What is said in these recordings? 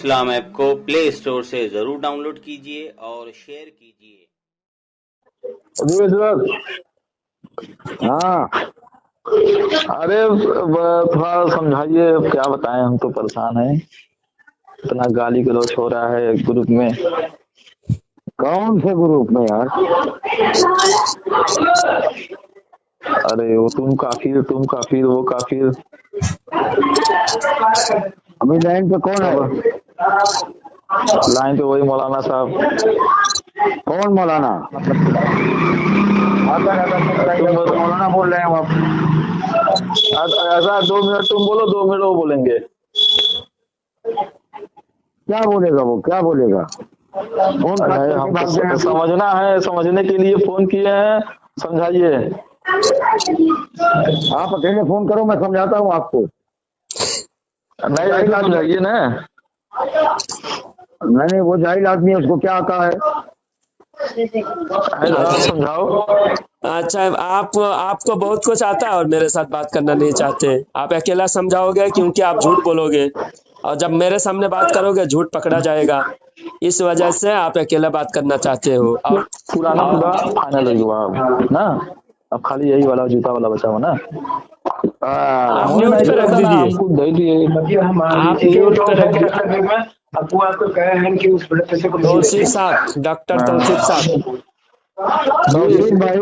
اسلام app کو پلے store سے ضرور ڈاؤن لوڈ کیجیے اور شیئر کیجیے۔ ہاں ارے تھوڑا سمجھائیے، کیا بتائیں، ہم تو پریشان ہیں، اتنا گالی گلوچ ہو رہا ہے گروپ میں۔ کون سے گروپ میں یار؟ ارے وہ تم کافر وہ کافر، ابھی لائن پہ کون ہے؟ لائن پہ وہی مولانا صاحب۔ کون مولانا؟ مولانا بول رہے ہیں آپ؟ ایسا 2 منٹ تم بولو، 2 منٹ وہ بولیں گے۔ کیا بولے گا وہ، کیا بولے گا؟ ہم کو سمجھنا ہے، سمجھنے کے لیے فون کیے ہیں، سمجھائیے۔ آپ اکیلے فون کرو، میں سمجھاتا ہوں آپ کو۔ نہیں سمجھائیے نا۔ نہیں وہ جاہل آدمی ہے، اس کو کیا آتا ہے؟ سمجھاؤ۔ اچھا آپ کو بہت کچھ آتا ہے اور میرے ساتھ بات کرنا نہیں چاہتے۔ آپ اکیلا سمجھاؤ گے کیونکہ آپ جھوٹ بولو گے، اور جب میرے سامنے بات کرو گے جھوٹ پکڑا جائے گا، اس وجہ سے آپ اکیلا بات کرنا چاہتے ہو۔ اور پورا فائنل ہوا نا، اب خالی یہی والا جوتا والا بچا ہوا نا۔ آپ میوٹ پہ رکھ دیجیے، آپ میوٹ پہ رکھ دیجیے۔ توصیف صاحب، ڈاکٹر توصیف صاحب، بھائی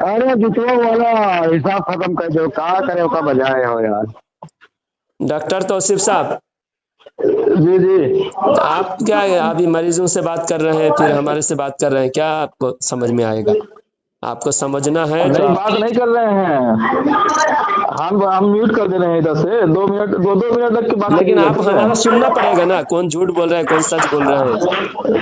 ارے جتوا والا حساب ختم کر دو، کہاں کرے کا بجائے ہو یار۔ ڈاکٹر توصیف صاحب جی جی، آپ کیا ابھی مریضوں سے بات کر رہے ہیں پھر ہمارے سے بات کر رہے ہیں، کیا آپ کو سمجھ میں آئے گا؟ آپ کو سمجھنا ہے تو نہیں بات نہیں کر رہے ہیں، ہم میوٹ کر دے رہے ہیں ادھر سے 2 منٹ 2 منٹ تک کی بات، لیکن آپ ہمارا سننا پڑے گا نا، کون جھوٹ بول رہا ہے کون سچ بول رہا ہے۔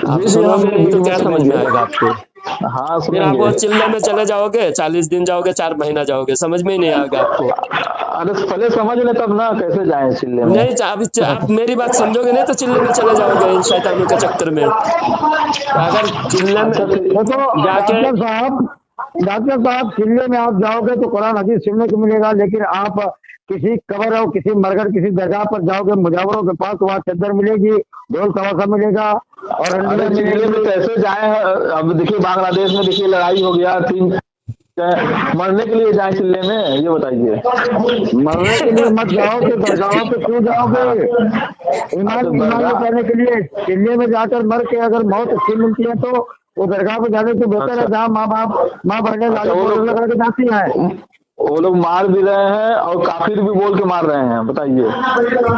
آپ سنو گے نہیں تو کیا سمجھ میں آئے گا آپ کو؟ ہاں پھر آپ سنیں وہ گے۔ چلے میں چلے جاؤ گے، 40 دن جاؤ گے، 4 مہینہ جاؤ گے، سمجھ میں ہی نہیں آئے گا آپ کو۔ ارے پہلے سمجھ لے تب نا، کیسے جائیں چلے میں؟ نہیں آپ میری بات سمجھو گے نہیں تو چلے میں چلے جاؤ گے ان شیطانوں کے چکر میں۔ اگر چلے میں جا کے ڈاکٹر صاحب چلے میں آپ جاؤ گے تو قرآن حدیث سننے کو ملے گا، لیکن آپ کسی قبر اور کسی مرگر کسی درگاہ پر جاؤ گے مجاوروں کے پاس، وہاں چادر ملے گی، ڈھول تماشا ملے گا اور چلے میں کیسے جائیں؟ اب دیکھیے بنگلہ دیش میں دیکھیے لڑائی ہو گیا، 3 مرنے کے لیے جائیں چلے میں، یہ بتائیے۔ مرنے کے لیے مت جاؤ تو درگاہوں پہ کیوں جاؤ گے؟ ایمان کرنے کے لیے چلے میں جا کر مر کے اگر موت اچھی ملتی ہے تو وہ درگاہ پہ جانے سے بہتر ہے جہاں ماں بہنیں لگا کے جاتی ہیں۔ وہ لوگ مار بھی رہے ہیں اور کافر بھی بول کے مار رہے ہیں، بتائیے۔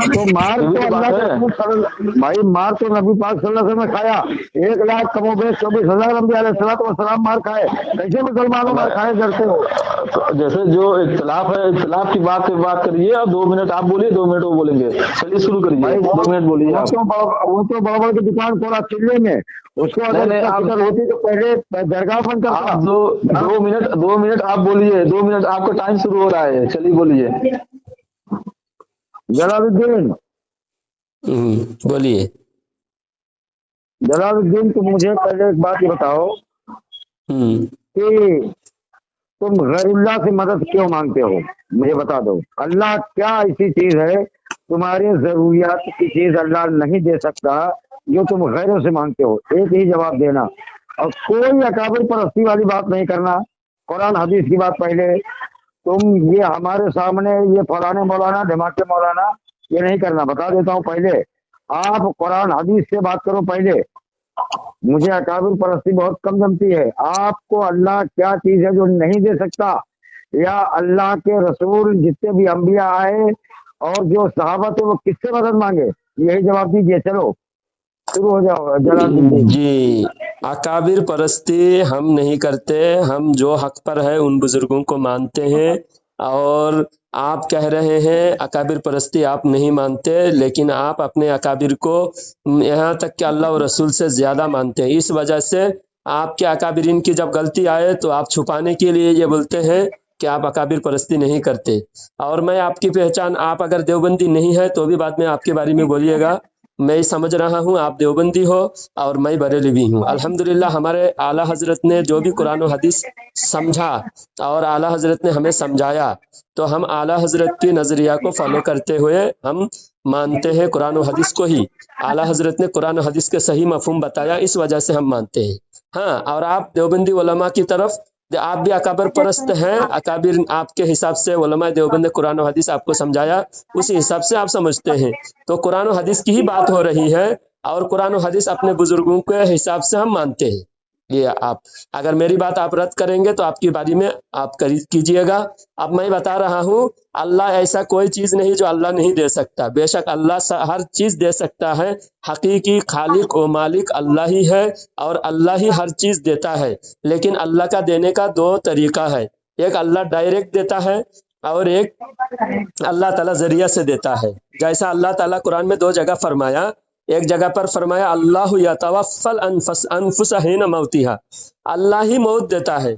تو مار تو اللہ بھائی، مار تو نبی پاک صلی اللہ علیہ وسلم نے کھایا، 1,00,000 کم و بیش 24,000 انبیاء علیہ السلام مار کھائے، کیسے مسلمانوں مار کھائے ڈرتے ہو؟ جیسے جو اختلاف ہے، اختلاف کی بات کریے، اور 2 منٹ آپ بولیے، 2 منٹ وہ بولیں گے، چلیے شروع کریے، 2 منٹ بولیے آپ۔ وہ تو بڑا کی دکان کھولا چلے میں، اس کو اگر ہوتی تو پہلے درگاہ بند کرتا۔ 2 منٹ آپ بولیے، 2 منٹ آپ کا ٹائم شروع ہو رہا ہے، چلیے بولیے۔ جلال الدین بولیے۔ جلال الدین تم مجھے پہلے ایک بات یہ بتاؤ کہ تم غیر اللہ سے مدد کیوں مانگتے ہو؟ مجھے بتا دو، اللہ کیا ایسی چیز ہے تمہاری ضروریات کی چیز اللہ نہیں دے سکتا جو تم غیروں سے مانگتے ہو؟ ایک ہی جواب دینا، اور کوئی اکابر پرستی والی بات نہیں کرنا، قرآن حدیث کی بات پہلے۔ تم یہ ہمارے سامنے یہ فلانے مولانا دھماکے مولانا یہ نہیں کرنا، بتا دیتا ہوں پہلے، آپ قرآن حدیث سے بات کرو پہلے۔ مجھے اکابر پرستی بہت کم جمتی ہے۔ آپ کو اللہ کیا چیز ہے جو نہیں دے سکتا، یا اللہ کے رسول جتنے بھی انبیاء آئے اور جو صحابہ تھے وہ کس سے مدد مانگے؟ یہی جواب دیجیے، چلو شروع ہو جاؤ جلال الدین جی۔ اکابر پرستی ہم نہیں کرتے، ہم جو حق پر ہے ان بزرگوں کو مانتے ہیں، اور آپ کہہ رہے ہیں اکابر پرستی آپ نہیں مانتے، لیکن آپ اپنے اکابر کو یہاں تک کہ اللہ اور رسول سے زیادہ مانتے ہیں، اس وجہ سے آپ کے اکابرین کی جب غلطی آئے تو آپ چھپانے کے لیے یہ بولتے ہیں کہ آپ اکابر پرستی نہیں کرتے۔ اور میں آپ کی پہچان، آپ اگر دیوبندی نہیں ہے تو بھی بعد میں آپ کے بارے میں بولیے گا मैं समझ रहा हूँ आप देवबंदी हो और मैं बरेलवी हूँ। अल्हम्दुलिल्लाह हमारे आला हजरत ने जो भी कुरान और हदीस समझा और आला हजरत ने हमें समझाया, तो हम आला हजरत की नज़रिया को फॉलो करते हुए हम मानते हैं कुरान और हदीस को ही। आला हजरत ने कुरान और हदीस के सही मफहूम बताया, इस वजह से हम मानते हैं। हाँ, और आप देवबंदी उलमा की तरफ आप भी अकाबिर परस्त हैं। अकाबिर आपके हिसाब से उलमा देवबंद ने कुरान और हदीस आपको समझाया, उसी हिसाब से आप समझते हैं। तो कुरान और हदीस की ही बात हो रही है और कुरान और हदीस अपने बुजुर्गों के हिसाब से हम मानते हैं। ये आप अगर मेरी बात आप रद्द करेंगे तो आपकी बारी में आप कीजिएगा। अब मैं बता रहा हूँ, अल्लाह ऐसा कोई चीज़ नहीं जो अल्लाह नहीं दे सकता। बेशक अल्लाह हर चीज़ दे सकता है। हकीकी खालिक व मालिक अल्लाह ही है और अल्लाह ही हर चीज़ देता है। लेकिन अल्लाह का देने का दो तरीका है, एक अल्लाह डायरेक्ट देता है और एक अल्लाह ताला जरिया से देता है। जैसा अल्लाह ताला कुरान में दो जगह फरमाया, एक जगह पर फरमाया अल्लाहु यतवफ़्फ़ल अनफुस हिन मौतिहा, अल्लाह ही मौत देता है।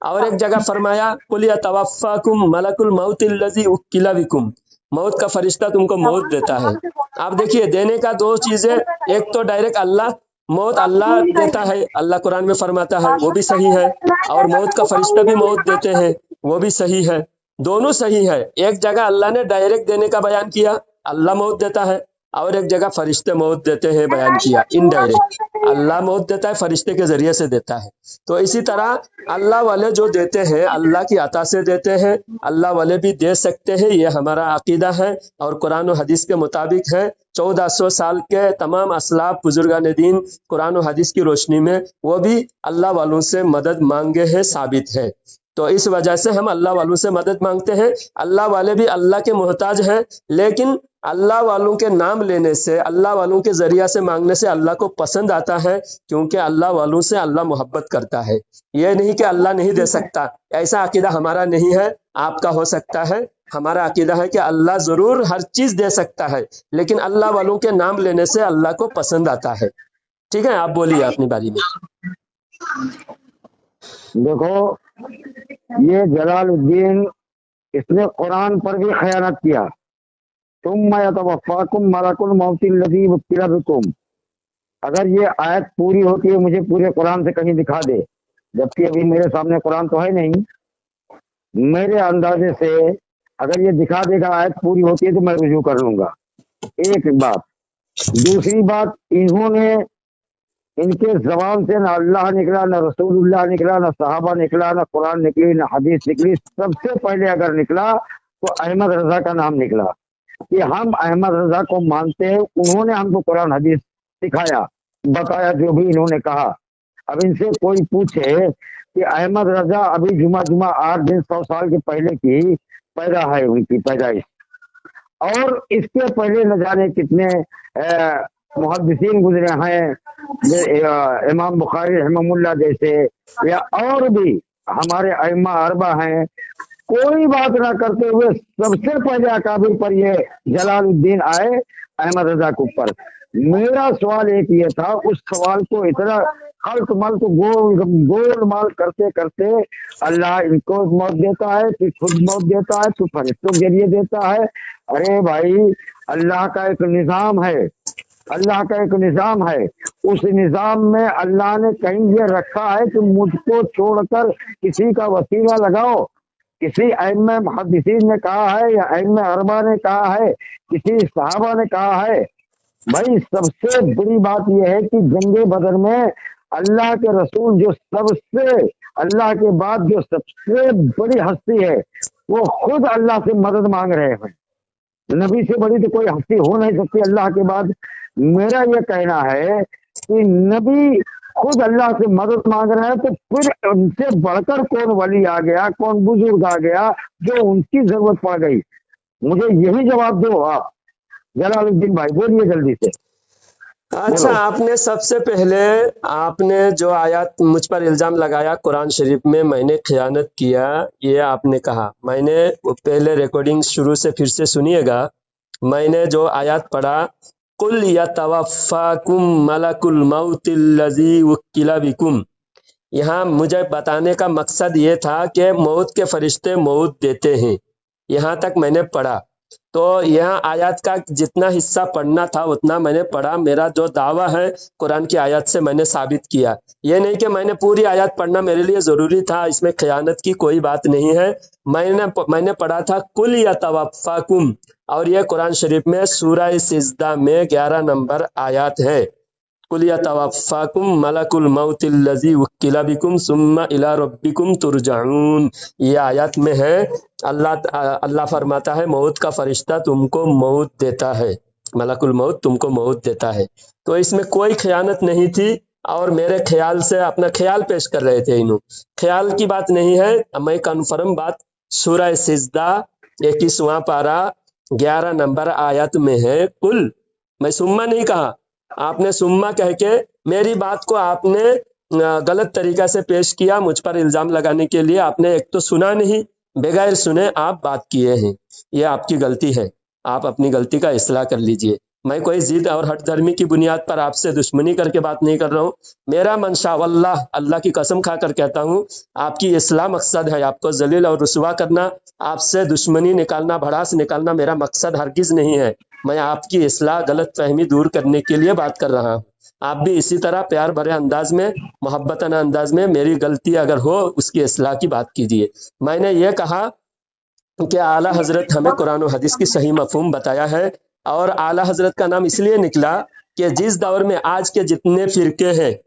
और एक जगह फरमाया कुल यतवफ़्फ़ाकुम मलकुल मौतिल्लज़ी उक्किला बिकुम, मौत का फरिश्ता तुमको मौत देता है। आप देखिए देने का दो चीजें, एक तो डायरेक्ट अल्लाह मौत अल्लाह देता है, अल्लाह कुरान में फरमाता है, वो भी सही है, और मौत का फरिश्ता भी मौत देते हैं, वो भी सही है। दोनों सही है। एक जगह अल्लाह ने डायरेक्ट देने का बयान किया, अल्लाह मौत देता है, और एक जगह फरिश्ते मौत देते हैं बयान किया, इनडायरेक्ट अल्लाह मौत देता है, फरिश्ते के जरिए से देता है। तो इसी तरह अल्लाह वाले जो देते हैं अल्लाह की अता से देते हैं, अल्लाह वाले भी दे सकते हैं, ये हमारा अकीदा है और कुरान और हदीस के मुताबिक है। 1400 साल के तमाम असलाफ बुजुर्गान दीन कुरान और हदीस की रोशनी में वो भी अल्लाह वालों से मदद मांगे हैं, साबित है। तो इस वजह से हम अल्लाह वालों से मदद मांगते हैं। अल्लाह वाले भी अल्लाह के मोहताज हैं, लेकिन अल्लाह वालों के नाम लेने से, अल्लाह वालों के जरिया से मांगने से अल्लाह को पसंद आता है, क्योंकि अल्लाह वालों से अल्लाह मोहब्बत करता है। ये नहीं कि अल्लाह नहीं दे सकता, ऐसा अकीदा हमारा नहीं है, आपका हो सकता है। हमारा अकीदा है कि अल्लाह जरूर हर चीज दे सकता है, लेकिन अल्लाह वालों के नाम लेने से अल्लाह को पसंद आता है। ठीक है, आप बोलिए अपनी बारी में। देखो, ये जलालुद्दीन इसने कुरान पर भी खयानत किया। तुम यतवफ़्फ़ाकुम मलकुल मौतिल्लज़ी वुक्किला बिकुम, अगर ये आयत पूरी होती है मुझे पूरे कुरान से कहीं दिखा दे, जबकि अभी मेरे सामने कुरान तो है नहीं। मेरे अंदाजे से अगर ये दिखा देगा आयत पूरी होती है तो मैं रुजू कर लूंगा। एक बात। दूसरी बात, इन्होंने इनके जबान से ना अल्लाह निकला, ना रसूलुल्लाह निकला, ना सहाबा निकला, ना कुरान निकली, ना हदीस निकली। सबसे पहले अगर निकला तो अहमद रजा का नाम निकला कि हम अहमद रजा को मानते हैं, उन्होंने हमको कुरान हदीस सिखाया, बताया जो भी इन्होंने कहा। अब इनसे कोई पूछे कि अहमद रजा अभी जुमा 8 दिन 100 साल के पहले की पैदा है, उनकी पैदाइश, और इसके पहले न जाने कितने मुहद्दिसीन गुजरे हैं, इमाम बुखारी रहमहुल्लाह जैसे, या और भी हमारे अइम्मा अरबा हैं। कोई बात ना करते हुए सबसे पहले अकाबिर पर ये जलालुद्दीन आए अहमद रजा के ऊपर। मेरा सवाल एक ये था, उस सवाल को इतना खल्त मल्त गोल माल करते करते अल्लाह इनको मौत देता है, फिर खुद मौत देता है, फिर फरिश्तों के जरिए देता है। अरे भाई, अल्लाह का एक निजाम है, अल्लाह का एक निजाम है। उस निजाम में अल्लाह ने कहीं ये रखा है कि मुझको छोड़कर किसी का वसीला लगाओ। किसी अइम्मा मुहद्दिसीन ने कहा है या अइम्मा अरबा ने कहा है, किसी सहाबा ने कहा है। भाई, सबसे बड़ी बात यह है कि जंगे बदर में अल्लाह के रसूल, जो सबसे अल्लाह के बाद जो सबसे बड़ी हस्ती है, वो खुद अल्लाह से मदद मांग रहे हैं। नबी से बड़ी तो कोई हस्ती हो नहीं सकती अल्लाह के बाद। मेरा ये कहना है कि नबी खुद अल्लाह से मदद मांग रहे हैं, तो फिर उनसे बढ़कर कौन वली आ गया, कौन बुजुर्ग आ गया जो उनकी जरूरत पड़ गई? मुझे यही जवाब दो आप जलालुद्दीन भाई, बोलिए जल्दी से। अच्छा, आपने सबसे पहले आपने जो आयत मुझ पर इल्जाम लगाया कुरान शरीफ में मैंने खयानत किया, ये आपने कहा। मैंने पहले रिकॉर्डिंग शुरू से फिर से सुनिएगा। मैंने जो आयत पढ़ा, कुल यतवफ़्फ़ाकुम मलकुल मौतिल्लज़ी वुक्किला बिकुम, यहाँ मुझे बताने का मकसद ये था कि मौत के फरिश्ते मौत देते हैं। यहाँ तक मैंने पढ़ा। تو यहाँ आयत का जितना हिस्सा पढ़ना था उतना मैंने पढ़ा। मेरा जो दावा है कुरान की आयत से मैंने साबित किया। ये नहीं कि मैंने पूरी आयत पढ़ना मेरे लिए ज़रूरी था, इसमें खयानत की कोई बात नहीं है। मैंने पढ़ा था कुल यतवफ़्फ़ाकुम, और ये कुरान शरीफ में सूरह सिजदा में 11 नंबर आयत है। कुल यतवफ़्फ़ाकुम मलकुल मौतिल्लज़ी वक्किला बिकुम सुम्मा इला रब्बिकुम तुरजाऊन। ये आयत में है। अल्लाह फरमाता है मौत का फरिश्ता तुमको मौत देता है, मलकुल मौत तुमको मौत देता है। तो इसमें कोई खयानत नहीं थी और मेरे ख्याल से अपना ख्याल पेश कर रहे थे। इन्हों ख्याल की बात नहीं है, मैं कन्फर्म बात सूरह सिजदा 21वां पारा 11 नंबर आयत में है। कुल, मैं सुम्मा नहीं कहा, आपने सुम्मा कह के मेरी बात को आपने गलत तरीका से पेश किया, मुझ पर इल्जाम लगाने के लिए। आपने एक तो सुना नहीं, बगैर सुने आप बात किए हैं, ये आपकी गलती है। आप अपनी गलती का इस्लाह कर लीजिए। मैं कोई जिद और हट धर्मी की बुनियाद पर आपसे दुश्मनी करके बात नहीं कर रहा हूँ। मेरा मंशा वल्लाह, अल्लाह की कसम खाकर कहता हूँ, आपकी इस्लाह मकसद है। आपको जलील और रुसवा करना, आपसे दुश्मनी निकालना, भड़ास निकालना मेरा मकसद हरगिज नहीं है। मैं आपकी इस्लाह, गलत फहमी दूर करने के लिए बात कर रहा हूँ। आप भी इसी तरह प्यार भरे अंदाज में, मोहब्बतन अंदाज में मेरी गलती अगर हो उसकी इस्लाह की बात कीजिए। मैंने ये कहा कि आला हजरत हमें कुरान और हदीस की सही मफहूम बताया है, और आला हजरत का नाम इसलिए निकला कि जिस दौर में आज के जितने फिरके हैं,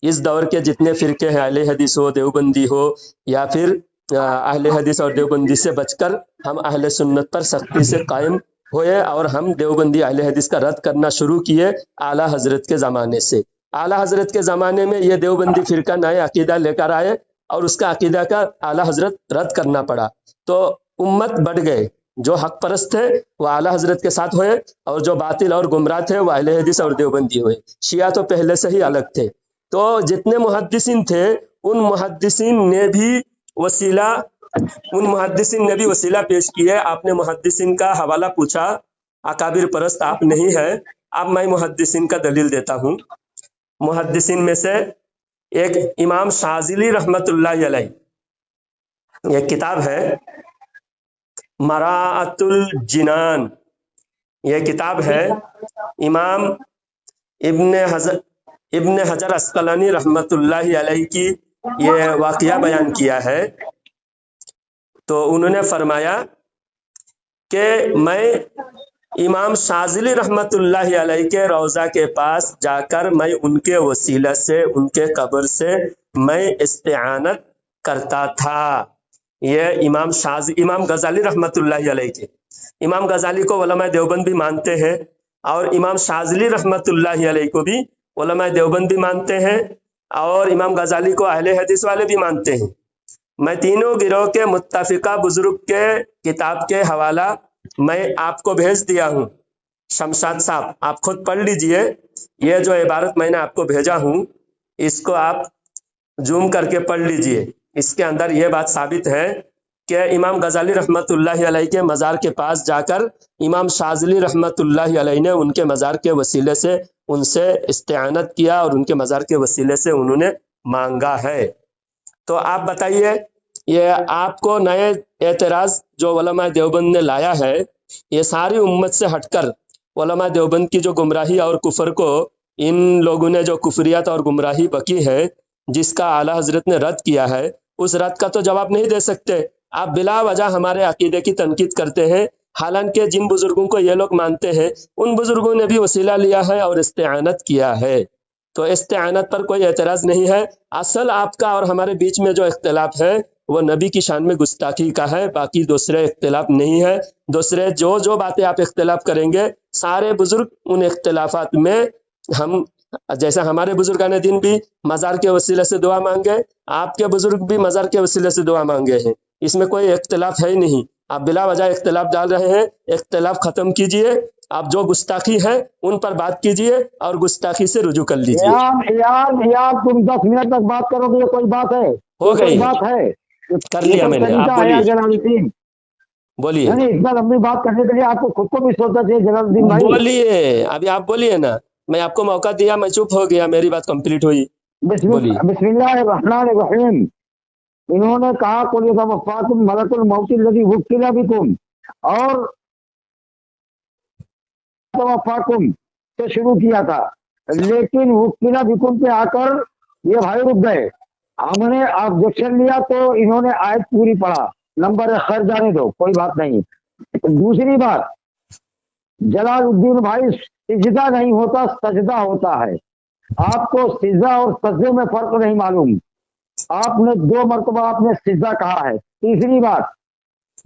इस दौर के जितने फिरके हैं, अहले हदीस हो, देवबंदी हो, या फिर अहले हदीस और देवबंदी से बचकर हम अहले सुन्नत पर सख्ती से कायम हुए, और हम देवबंदी अहले हदीस का रद्द करना शुरू किए आला हजरत के ज़माने से। आला हजरत के ज़माने में ये देवबंदी फिरका नए अकीदा लेकर आए और उसका अकीदा का आला हजरत रद्द करना पड़ा। तो उम्मत बढ़ गए, जो हक परस्त थे वो आला हजरत के साथ हुए, और जो बातिल और गुमराह थे वो अहले हदीस और देवबंदी हुए। शिया तो पहले से ही अलग थे। तो जितने मुहद्दिसीन थे उन मुहद्दिसीन ने भी वसीला पेश किए। आपने मुहद्दिसीन का हवाला पूछा, अकाबिर परस्त आप नहीं है। अब मैं मुहद्दिसीन का दलील देता हूँ। मुहद्दिसीन में से एक इमाम शाज़िली रहमतुल्लाह अलैह, एक किताब है मराअतुल जिनान, ये किताब है इमाम इब्न हजर अस्कलानी रहमतुल्लाह अलैह की, ये वाक़या बयान किया है। तो उन्होंने फरमाया कि मैं इमाम शाज़िली रहमतुल्लाह अलैह के रोज़ा के पास जाकर मैं उनके वसीला से, उनके कब्र से मैं इस्तिआनत करता था। ये इमाम गजाली रहमतुल्लाह अलैह के, इमाम गजाली को उलमा देवबंद भी मानते हैं, और इमाम शाज़िली रहमतुल्लाह अलैह को भी उलमा देवबंद भी मानते हैं, और इमाम गजाली को अहले हदीस वाले भी मानते हैं। मैं तीनों गिरोह के मुत्तफिका बुजुर्ग के किताब के हवाला मैं आपको भेज दिया हूँ। शमशाद साहब आप खुद पढ़ लीजिए, ये जो इबारत मैंने आपको भेजा हूँ इसको आप जूम करके पढ़ लीजिए। इसके अंदर ये बात साबित है कि इमाम गजाली रहमतुल्लाह अलैह के मज़ार के पास जाकर इमाम शाज़िली रहमतुल्लाह अलैह ने उनके मज़ार के वसीले से उनसे इस्तिआनत किया और उनके मज़ार के वसीले से उन्होंने मांगा है। तो आप बताइए, ये आपको नए एतराज़ जो उलमा देवबंद ने लाया है, ये सारी उम्मत से हटकर उलमा देवबंद की जो गुमराही और कुफर को इन लोगों ने जो कुफरियत और गुमराही बकी है, जिसका आला हजरत ने रद्द किया है, उस रद्द का तो जवाब नहीं दे सकते। आप बिला वजह हमारे अकीदे की तनकीद करते हैं, हालांकि जिन बुजुर्गों को ये लोग मानते हैं उन बुजुर्गों ने भी वसीला लिया है और इस्तिआनत किया है। तो इस्तिआनत पर कोई एतराज़ नहीं है। असल आपका और हमारे बीच में जो इख्तिलाफ है वो नबी की शान में गुस्ताखी का है, बाकी दूसरे इख्तिलाफ नहीं है। दूसरे जो बातें आप इख्तिलाफ करेंगे, सारे बुजुर्ग उन इख्तिलाफात में, हम जैसा हमारे बुजुर्गान दीन भी मज़ार के वसीले से दुआ मांगे, आपके बुजुर्ग भी मज़ार के वसीले से दुआ मांगे हैं। इसमें कोई इख्तिलाफ है ही नहीं। आप बिला वजह इख्तिलाफ डाल रहे हैं, इख्तिलाफ खत्म कीजिए। आप जो गुस्ताखी है उन पर बात कीजिए और गुस्ताखी से रुजू कर लीजिए। यार तुम 10 मिनट तक बात करोगे, ये कोई बात है? हो गई बात है, कर लिया मैंने। आप बोलिए इतना लंबी बात करने के लिए आपको खुद को भी सोचना चाहिए जलालुद्दीन भाई। बोलिए, अभी आप बोलिए ना, मैं आपको मौका दिया, मैं चुप हो गया, मेरी बात कंप्लीट हुई। बिस्मिल्लाहिर्रहमानिर्रहीम। इन्होंने कहा कुल यतवफ़्फ़ाकुम मलकुल मौतिल्लज़ी वुक्किला बिकुम, और तवफ़्फ़ाकुम से शुरू किया था, लेकिन वुक्किला बिकुम पे आकर ये भाई रुक गए। हमने ऑब्जेक्शन लिया तो इन्होंने आयत पूरी पढ़ा। नंबर एक, खैर जाने दो, कोई बात नहीं। दूसरी बात, जलालुद्दीन भाई, सिजदा नहीं होता, सजदा होता है। आपको सिजदा और सजदे में फर्क नहीं मालूम। आपने 2 मरतबा आपने सिजदा कहा है। तीसरी बात,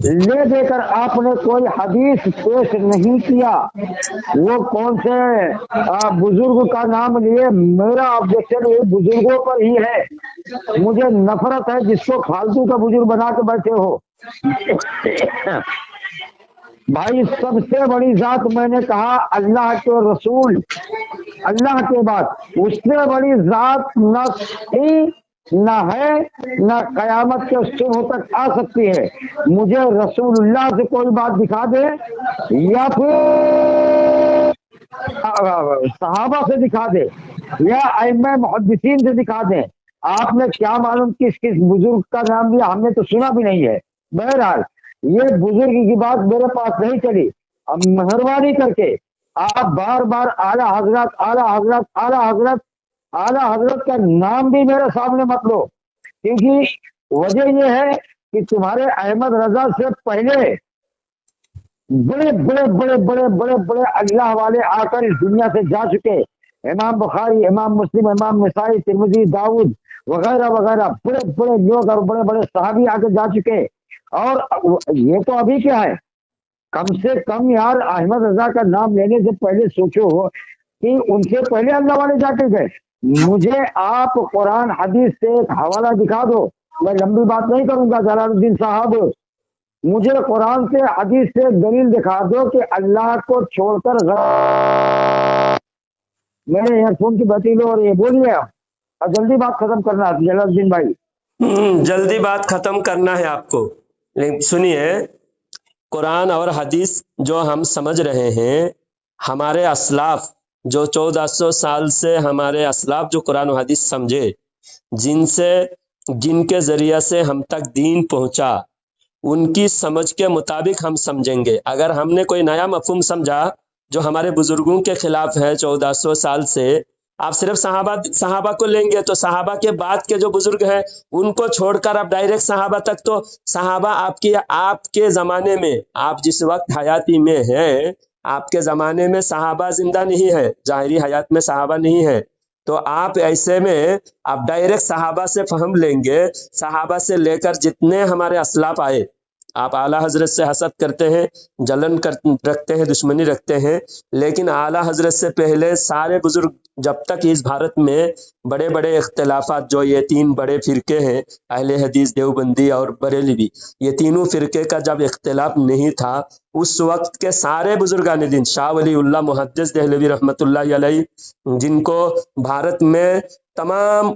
ले देकर आपने कोई हदीस पेश नहीं किया। वो कौन से बुजुर्ग का नाम लिए? मेरा ऑब्जेक्शन ये बुजुर्गों पर ही है। मुझे नफरत है जिसको फालतू का बुजुर्ग बना के बैठे हो। भाई, सबसे बड़ी जात मैंने कहा अल्लाह के रसूल, अल्लाह के बाद उससे बड़ी जात न थी, न है, न कयामत के सुबह तक आ सकती है। मुझे रसूलुल्लाह से कोई बात दिखा दे या फिर सहाबा से दिखा दे या अइम्मा मुहद्दिसीन से दिखा दे। आपने क्या मालूम किस किस बुजुर्ग का नाम लिया, हमने तो सुना भी नहीं है। बहरहाल, ये बुजुर्ग की बात मेरे पास नहीं चली। अब मेहरबानी करके आप बार बार आला हजरत, आला हजरत, आला हजरत, आला हजरत का नाम भी मेरे सामने मत लो, क्योंकि वजह यह है कि तुम्हारे अहमद रजा से पहले बड़े बड़े बड़े बड़े बड़े बड़े अल्लाह वाले आकर इस दुनिया से जा चुके। इमाम बुखारी, इमाम मुस्लिम, इमाम नसाई, तिरमिजी, दाऊद वगैरह वगैरह बड़े बड़े लोग और बड़े बड़े सहाबी आके जा चुके। और ये तो अभी क्या है, कम से कम यार अहमद रजा का नाम लेने से पहले सोचो कि उनसे पहले अल्लाह वाले जाके गए। मुझे आप कुरान हदीस से एक हवाला दिखा दो, मैं लंबी बात नहीं करूंगा जलालुद्दीन साहब। मुझे कुरान से हदीस से दलील दिखा दो कि अल्लाह को छोड़कर मेरे ईयरफोन की बैटरी लो और ये बोलिए और जल्दी बात खत्म करना है जलालुद्दीन भाई। जल्दी बात खत्म करना है आपको, लेकिन सुनिए, कुरान और हदीस जो हम समझ रहे हैं, हमारे असलाफ जो 1400 साल से हमारे असलाफ जो कुरान और हदीस समझे, जिनके जरिया से हम तक दीन पहुंचा, उनकी समझ के मुताबिक हम समझेंगे। अगर हमने कोई नया मफहूम समझा जो हमारे बुजुर्गों के खिलाफ है 1400 साल से, आप सिर्फ सहाबा को लेंगे तो सहाबा के बाद के जो बुजुर्ग हैं उनको छोड़कर आप डायरेक्ट सहाबा तक, तो सहाबा आपके ज़माने में, आप जिस वक्त हयाती में हैं, आपके ज़माने में सहाबा जिंदा नहीं है, ज़ाहिरी हयात में सहाबा नहीं है। तो आप ऐसे में आप डायरेक्ट सहाबा से फहम लेंगे। सहाबा से लेकर जितने हमारे असलाफ आए, आप आला हजरत से हसद करते हैं, जलन रखते हैं, दुश्मनी रखते हैं, लेकिन आला हजरत से पहले सारे बुजुर्ग, जब तक इस भारत में बड़े बड़े इख्तिलाफात, जो ये 3 बड़े फिरके हैं, अहले हदीस, देवबंदी और बरेलवी, ये तीनों फिरके का जब इख्तिलाफ नहीं था, उस वक्त के सारे बुजुर्गान दिन, शाह वलीउल्लाह मुहद्दिस देहलवी रहमतुल्लाह अलैह, जिनको भारत में तमाम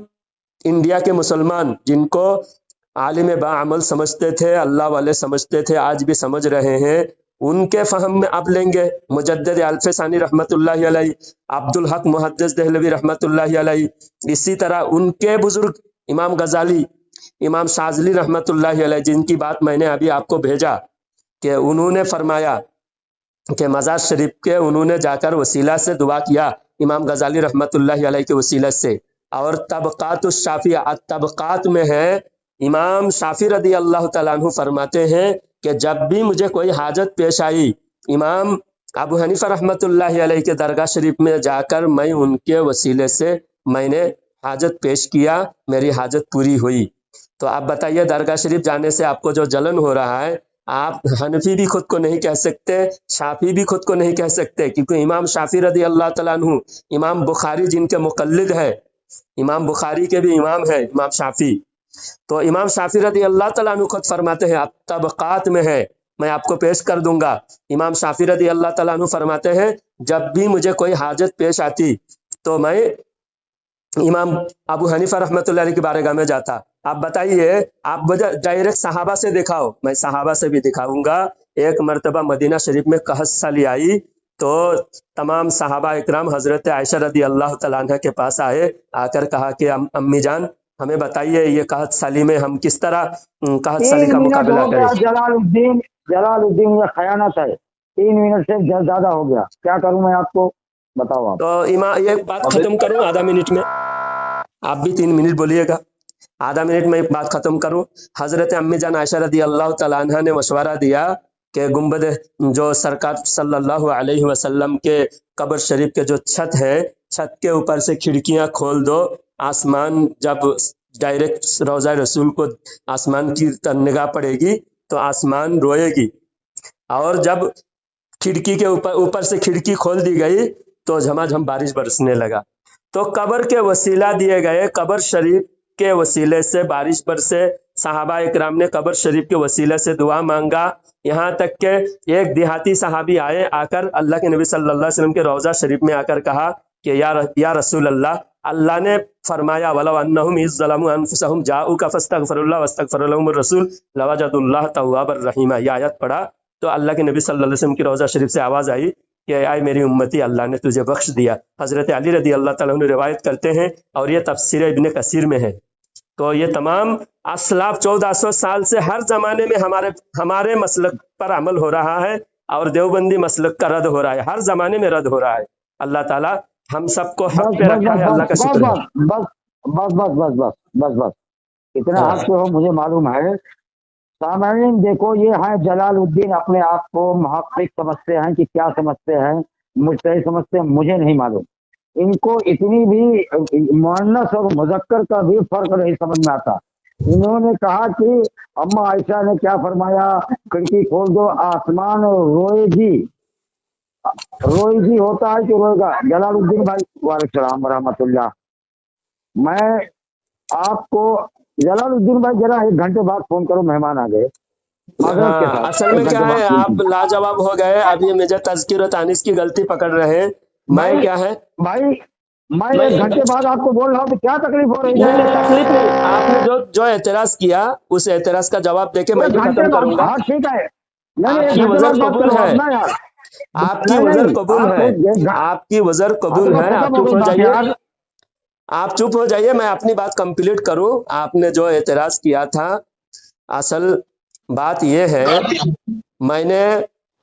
इंडिया के मुसलमान, जिनको आलिम बाअमल समझते थे, अल्लाह वाले समझते थे, आज भी समझ रहे हैं, उनके फहम में अब लेंगे। मुजद्दिद अल्फसानी रहमतुल्लाह अलैह, अब्दुल हक मुहद्दिस देहलवी रहमतुल्लाह अलैह, इसी तरह उनके बुजुर्ग इमाम गजाली, इमाम शाज़ली रहमतुल्लाह अलैह, जिनकी बात मैंने अभी आपको भेजा कि उन्होंने फरमाया कि मज़ार शरीफ के उन्होंने जाकर वसीला से दुआ किया, इमाम गजाली रहमतुल्लाह अलैह के वसीला से। और तबक़ात शाफ़िया, तबक़ात में है, इमाम शाफी रदी अल्लाह तआला अन्हु फरमाते हैं कि जब भी मुझे कोई हाजत पेश आई, इमाम अबू हनीफा रहमतुल्लाह अलैह के दरगाह शरीफ में जाकर मैं उनके वसीले से मैंने हाजत पेश किया, मेरी हाजत पूरी हुई। तो आप बताइए, दरगाह शरीफ जाने से आपको जो जलन हो रहा है, आप हनफी भी खुद को नहीं कह सकते, शाफी भी खुद को नहीं कह सकते, क्योंकि इमाम शाफी रदी अल्लाह तआला अन्हु, इमाम बुखारी जिनके मुक़ल्लिद है, इमाम बुखारी के भी इमाम है इमाम शाफी, तो इमाम शाफी रदी अल्लाह तआला अन्हु खुद फरमाते हैं, आप तबक़ात में है, मैं आपको पेश कर दूंगा। इमाम शाफी रदी अल्लाह तआला अन्हु फरमाते हैं, जब भी मुझे कोई हाजत पेश आती तो मैं इमाम अबू हनीफा रहमतुल्लाह अलैह की बारगाह में जाता। आप बताइए, आप डायरेक्ट सहाबा से दिखाओ, मैं सहाबा से भी दिखाऊंगा। एक मरतबा मदीना शरीफ में कहत साली आई तो तमाम सहाबा इकराम हजरत आयशा रदी अल्लाह तआला अन्हा के पास आए, आकर कहा कि अम्मी जान, हमें बताइए ये कहत साली में हम किस तरह कहत साली का मुकाबला करें। जलालुद्दीन, ये खयानत है। 3 मिनट से ज्यादा हो गया, क्या करूं मैं आपको बताओ आप। तो इमाम ये बात खत्म करूं आधा मिनट में, आप भी 3 मिनट बोलिएगा, आधा मिनट में एक बात खत्म करूं। हजरत अम्मी जान आयशा रदी अल्लाह तआला अन्हा ने मशवरा दिया कि गुंबद जो सरकार सल्लल्लाहु अलैहि वसल्लम के कब्र शरीफ के जो छत है, छत के ऊपर से खिड़कियां खोल दो, आसमान जब डायरेक्ट रोज़ा रसूल को आसमान की निगाह पड़ेगी तो आसमान रोएगी, और जब खिड़की के ऊपर से खिड़की खोल दी गई तो झमाझम बारिश बरसने लगा। तो कब्र के वसीला दिए गए, कब्र शरीफ के वसीले से बारिश बरसे, सहाबा इकराम ने कब्र शरीफ के वसीले से दुआ मांगा, यहाँ तक के एक देहाती सहाबी आए, आकर अल्लाह के नबी सल्लल्लाहु अलैहि वसल्लम के रोज़ा शरीफ में आकर कहा कि या रसूल अल्लाह, अल्लाह ने फरमाया वलौ अन्नहुम इज़ ज़लमू अनफुसहुम जाऊका फस्तगफिरुल्लाह वस्तगफर लहुमुर रसूल लवजदुल्लाह तव्वाबर रहीमा। ये आयत पढ़ा तो अल्लाह के नबी सल्लल्लाहु अलैहि वसल्लम की रोज़ा शरीफ से आवाज़ आई कि आए मेरी उम्मती, अल्लाह ने तुझे बख्श दिया। हज़रत अली रदी अल्लाह तआला अन्हु रिवायत करते हैं और ये तफसीर इब्न कसीर में है। तो ये तमाम असलाफ 1400 साल से हर जमाने में हमारे मसलक पर अमल हो रहा है और देवबंदी मसलक का रद्द हो रहा है, हर जमाने में रद्द हो रहा है। अल्लाह ताला हम सबको हक पे रखा है, अल्लाह का शुक्र है। बस बस बस बस बस बस बस इतना हक पे हो मुझे मालूम है। सामान्य देखो, ये है जलालुद्दीन, अपने आप को मुहक्किक समझते हैं कि क्या समझते हैं, मुजतहिद समझते हैं, मुझे नहीं मालूम। इनको इतनी भी मुअन्नस और मुज़क्कर का भी फर्क नहीं समझ में आता। इन्होंने कहा कि अम्मा आयशा ने क्या फरमाया, खिड़की खोल दो आसमान रोएगी, रोएगी होता है कि रोएगा। जलालुद्दीन भाई वालेकुम रहमतुल्लाह, मैं आपको जलालुद्दीन भाई जरा 1 घंटे बाद फोन करो, मेहमान आ गए। हाँ, असल में क्या है, आप लाजवाब हो गए, अभी मुझे तज़किर और तानीस की गलती पकड़ रहे हैं। मैं क्या है भाई, मैं 1 घंटे बाद आपको बोल रहा हूँ तो क्या तकलीफ हो रही है? तकलीफ नहीं, आपने जो एतराज किया उस एतराज का जवाब देके मैं भी खत्म करूंगा। हाँ ठीक है, आपकी वज़र कबूल है, आपकी वज़र कबूल है, आपकी वज़र कबूल है। आप चुप हो जाइए, आप चुप हो जाइए, मैं अपनी बात कंप्लीट करूं। आपने जो एतराज किया था, असल बात यह है, मैंने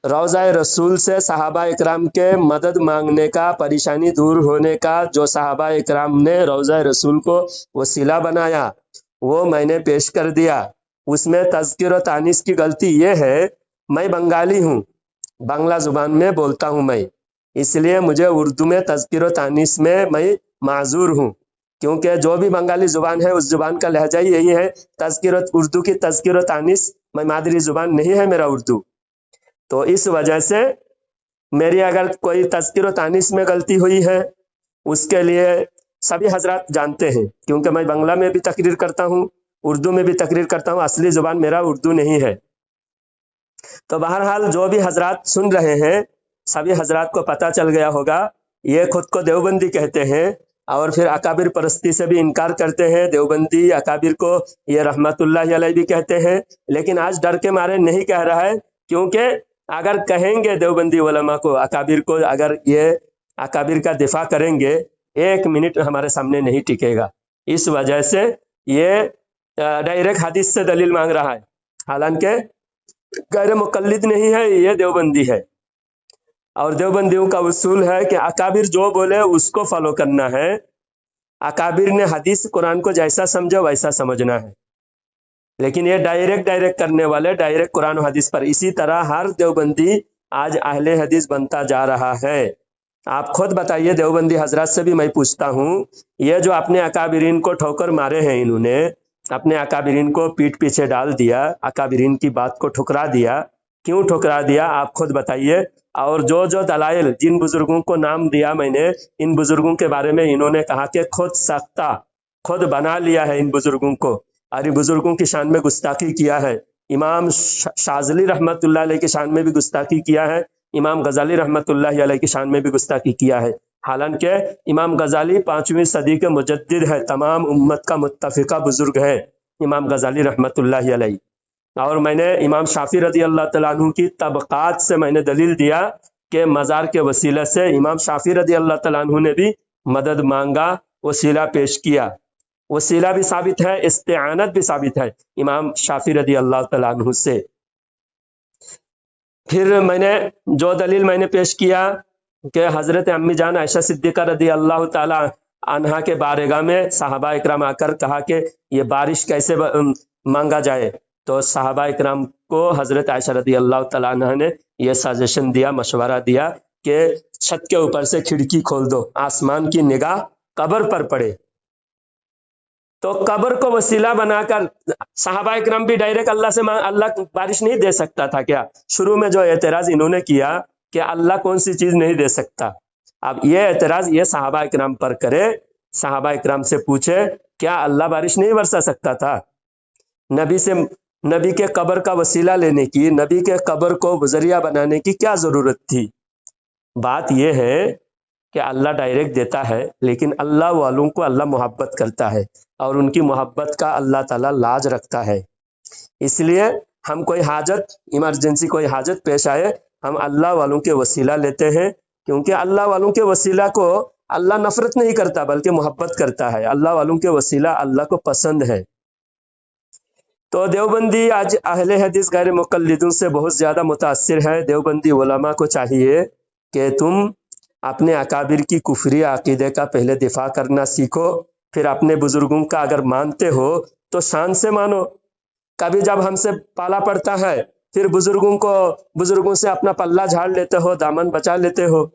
रोज़ा रसूल से सहाबा इकराम के मदद मांगने का, परेशानी दूर होने का, जो सहाबा इकराम ने रोज़ा रसूल को वसीला बनाया वो मैंने पेश कर दिया। उसमें तज़किर और तानीस की गलती ये है, मैं बंगाली हूँ, बांग्ला ज़ुबान में बोलता हूँ मैं, इसलिए मुझे उर्दू में तज़किर और तानीस में मैं माजूर हूँ, क्योंकि जो भी बंगाली ज़ुबान है उस ज़ुबान का लहजा ही यही है। उर्दू की तज़किर और तानीस, मैं मादरी ज़ुबान नहीं है मेरा उर्दू, तो इस वजह से मेरी अगर कोई तज़किर और तानीस में गलती हुई है उसके लिए सभी हजरात जानते हैं, क्योंकि मैं बांग्ला में भी तकरीर करता हूँ, उर्दू में भी तकरीर करता हूँ, असली ज़ुबान मेरा उर्दू नहीं है। तो बहरहाल जो भी हजरात सुन रहे हैं, सभी हजरात को पता चल गया होगा, ये खुद को देवबंदी कहते हैं और फिर अकाबिर परस्ती से भी इनकार करते हैं। देवबंदी अकाबिर को ये रहमतुल्लाह अलैह भी कहते हैं, लेकिन आज डर के मारे नहीं कह रहा है, क्योंकि अगर कहेंगे देवबंदी उलमा को, अकाबिर को, अगर ये अकाबिर का दिफा करेंगे, 1 मिनट हमारे सामने नहीं टिकेगा। इस वजह से ये डायरेक्ट हदीस से दलील मांग रहा है, हालांकि गैर मुकल्लिद नहीं है, ये देवबंदी है। और देवबंदियों का उसूल है कि अकाबिर जो बोले उसको फॉलो करना है। अकाबिर ने हदीस कुरान को जैसा समझा वैसा समझना है, लेकिन ये डायरेक्ट करने वाले डायरेक्ट कुरान और हदीस पर। इसी तरह हर देवबंदी आज अहले हदीस बनता जा रहा है। आप खुद बताइए, देवबंदी हजरत से भी मैं पूछता हूँ, ये जो अपने अकाबिरीन को ठोकर मारे हैं, इन्होंने अपने अकाबिरीन को पीठ पीछे डाल दिया, अकाबिरीन की बात को ठुकरा दिया, क्यों ठुकरा दिया आप खुद बताइए। और जो दलाइल, जिन बुजुर्गों को नाम दिया मैंने, इन बुजुर्गों के बारे में इन्होंने कहा कि खुद सख्ता, खुद बना लिया है इन बुजुर्गों को, और इन बुजुर्गों की शान में गुस्ताखी किया है। इमाम शाज़ली रहमतुल्लाह अलैह की शान में भी गुस्ताखी किया है, इमाम गजाली रहमतुल्लाह अलैह की शान में भी गुस्ताखी किया है। हालांकि इमाम गजाली 5वीं सदी के मुजद्दिद है, तमाम उम्मत का मुत्तफिका बुजुर्ग है इमाम गजाली रहमतुल्लाह अलैह। और मैंने इमाम शाफी रदी अल्लाह तआला अन्हु की तबक़ात से मैंने दलील दिया कि मज़ार के वसीले से इमाम शाफी रदी अल्लाह तआला अन्हु ने भी मदद मांगा, वसीला पेश किया। वसीला भी साबित है, इस्तिआनत भी साबित है इमाम शाफी रदी अल्लाह तआला अन्हु से। پھر میں نے جو دلیل میں نے پیش کیا کہ حضرت امی جان عائشہ صدیقہ رضی اللہ تعالی عنہا کے بارگاہ میں صحابہ اکرام آ کر کہا کہ یہ بارش کیسے مانگا جائے، تو صحابہ اکرام کو حضرت عائشہ رضی اللہ تعالیٰ عنہ نے یہ سجیشن دیا، مشورہ دیا کہ چھت کے اوپر سے کھڑکی کھول دو، آسمان کی نگاہ قبر پر پڑے۔ تو قبر کو وسیلہ بنا کر صحابہ اکرام بھی ڈائریکٹ اللہ سے اللہ بارش نہیں دے سکتا تھا کیا؟ شروع میں جو اعتراض انہوں نے کیا کہ اللہ کون سی چیز نہیں دے سکتا، اب یہ اعتراض یہ صحابہ اکرام پر کرے، صحابہ اکرام سے پوچھے کیا اللہ بارش نہیں برسا سکتا تھا؟ نبی کے قبر کا وسیلہ لینے کی، نبی کے قبر کو ذریعہ بنانے کی کیا ضرورت تھی؟ بات یہ ہے کہ اللہ ڈائریکٹ دیتا ہے، لیکن اللہ والوں کو اللہ محبت کرتا ہے اور ان کی محبت کا اللہ تعالیٰ لاج رکھتا ہے۔ اس لیے ہم کوئی حاجت، ایمرجنسی کوئی حاجت پیش آئے، ہم اللہ والوں کے وسیلہ لیتے ہیں، کیونکہ اللہ والوں کے وسیلہ کو اللہ نفرت نہیں کرتا بلکہ محبت کرتا ہے، اللہ والوں کے وسیلہ اللہ کو پسند ہے۔ تو دیوبندی آج اہل حدیث غیر مقلدوں سے بہت زیادہ متاثر ہے۔ دیوبندی علماء کو چاہیے کہ تم اپنے اکابر کی کفری عقیدے کا پہلے دفاع کرنا سیکھو، پھر اپنے بزرگوں کا اگر مانتے ہو تو شان سے مانو۔ کبھی جب ہم سے پالا پڑتا ہے پھر بزرگوں سے اپنا پلہ جھاڑ لیتے ہو، دامن بچا لیتے ہو،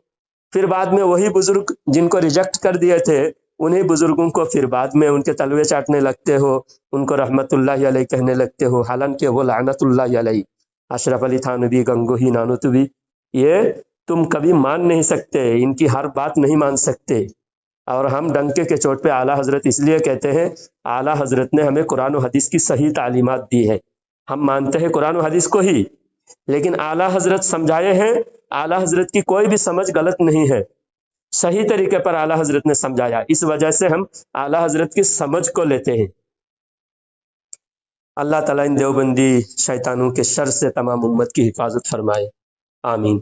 پھر بعد میں وہی بزرگ جن کو ریجیکٹ کر دیے تھے انہی بزرگوں کو پھر بعد میں ان کے تلوے چاٹنے لگتے ہو، ان کو رحمت اللہ علیہ کہنے لگتے ہو، حالانکہ وہ لعنت اللہ علیہ، اشرف علی تھانوی، گنگوہی نانوتوی، یہ تم کبھی مان نہیں سکتے، ان کی ہر بات نہیں مان سکتے۔ اور ہم ڈنکے کے چوٹ پہ اعلیٰ حضرت اس لیے کہتے ہیں، اعلیٰ حضرت نے ہمیں قرآن و حدیث کی صحیح تعلیمات دی ہے، ہم مانتے ہیں قرآن و حدیث کو ہی، لیکن اعلیٰ حضرت سمجھائے ہیں، اعلیٰ حضرت کی کوئی بھی سمجھ غلط نہیں ہے، صحیح طریقے پر اعلیٰ حضرت نے سمجھایا، اس وجہ سے ہم اعلیٰ حضرت کی سمجھ کو لیتے ہیں۔ اللہ تعالیٰ ان دیوبندی شیطانوں کے شر سے تمام امت کی حفاظت فرمائے، آمین۔